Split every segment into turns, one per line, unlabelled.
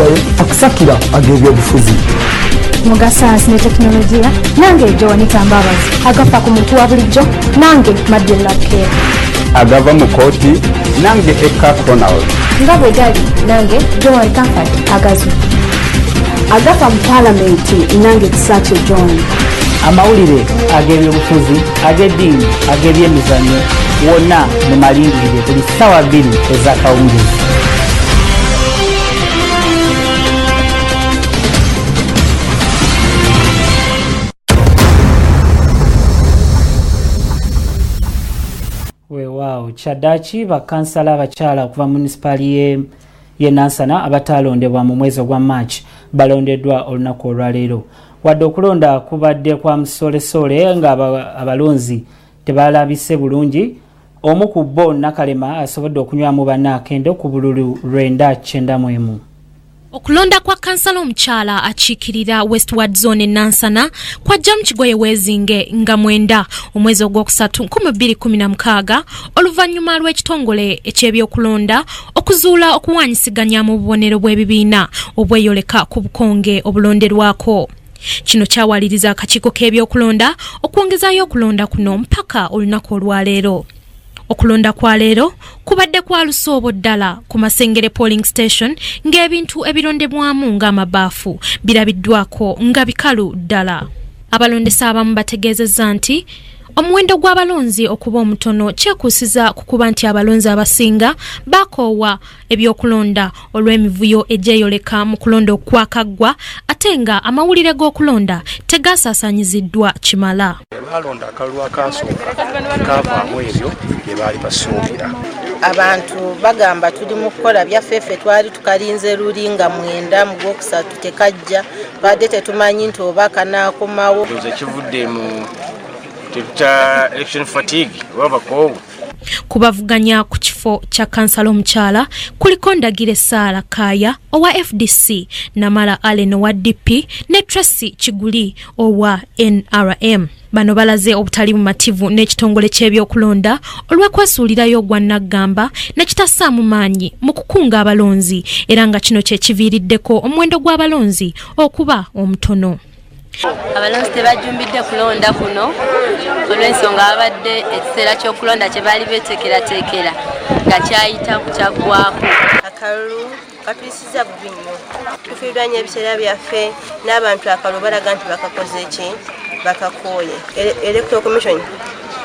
Kigaye akusakira ag'ebyobufuzi.
Muga sayansi ne tekinologiya nange Joanita Mbabazi agafa ku muntu wa bulijjo nange Madeleine Lapke.
Agava mu kooti nange Eka Ronald.
Nga bwe gali nange Joan Comfort Agazu.
Agafa mu Parliament nange Kisaakye John.
Amawulire ag'ebyobufuzi ag'eddiini ag'ebyemizannyo wonna mu malingirire buli ssaawa 2 ez'akawungeezi. Weewaawo kyaddaaki bakansala abakyala okuva munisipaali y'e Nansana abataalondebwa mu mwezi ogwa March balondeddwa olunaku olwaleero. Wadde okulonda kubadde kwa musolesole nga abalonzi tebalabise bulungi, omu ku bo Nakalema asobodde okunywamu bannakendo ku bululu 991.
Okulonda kwa kansala omukyala akiikirira Westward Zone Nansana kwa Jam Kigoye Wezinge nga 9 omwezi ogwokusatu 2016 oluvannyuma lw'ekitongole eky'ebyokulonda okuzuula okuwanyisiganya mu bubonero bw'ebibiina obweyoleka ku bukonge obulonderwako. Kino kyawaliriza akakiiko k'ebyokulonda okwongezayo okulonda kuno mpaka olunaku olwaleero. Okulonda kwa leero kubadde kwa lusoobo ddala ku Masengere polling station ng'ebintu ebirondebwamu ng'amabaafu birabiddwako nga bikalu ddala. Abalondesa abamu bategeezezza nti omuwendo gw'abalonzi okuba omutono kyekuusiza ku kuba nti abalonzi abasinga bakoowa ebyokulonda olw'emivuyo egyeyoleka mu kulonda okwakaggwa ate nga amawulire g'okulonda tegasaasaanyiziddwa kimala.
Balonda akalulu akasooka kavaamu ebyo bye baali basuubira.
Abantu bagamba tuli mu kukola byaffe twali tukalinze luli nga 9 mu gwokusatu tekajja badde tetumanyi nti oba kanaakomawo.
Ekivudde mu election fatigue wabakoowu.
Kubavuganya ku kifo kya kansala omukyala kuliko Ndagire Saala Kaya owa FDC, Namala Allen owa DP ne Tracy Kiguli owa NRM. Bano balaze obutali mumativu n'ekitongole ky'ebyokulonda olw'okwesuulirayo gwa Nagamba ne kitassaamu maanyi mu kukunga abalonzi era nga kino kye kiviiriddeko omuwendo gw'abalonzi okuba omutono.
Abalonzi tebajumbidde kulonda kuno olw'ensonga abadde ekiseera ky'okulonda kye baali beetekerateekera nga kyayita ku kyaggwako.
Akalulu katuyisiza bubi nnyo. Tufiiddwanya ebiseera byaffe n'abantu akalulu balaga nti bakakoze ki bakakooye. Electoral Commission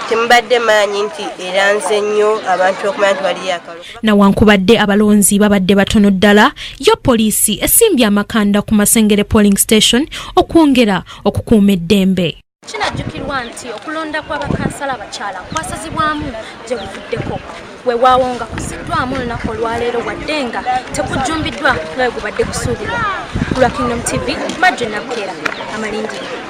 temubadde maanyi nti eranze nnyo abantu okumanya nti waliyo akalulu.
Nawankubadde abalonzi babadde batono ddala, yo poliisi esimbye amakanda ku Masengere polling station okwongera okukuuma eddembe.
Kinajjukirwa nti okulonda kw'abakansala abakyala kwasazibwamu gye buvuddeko. Weewaawo nga kusiddwamu olunaku olwaleero wadde nga tekujjumbiddwa nga bwe gubadde gusuubirwa. Ku lwa Kingdom TV, Madeleine Lapke, amalingiriro.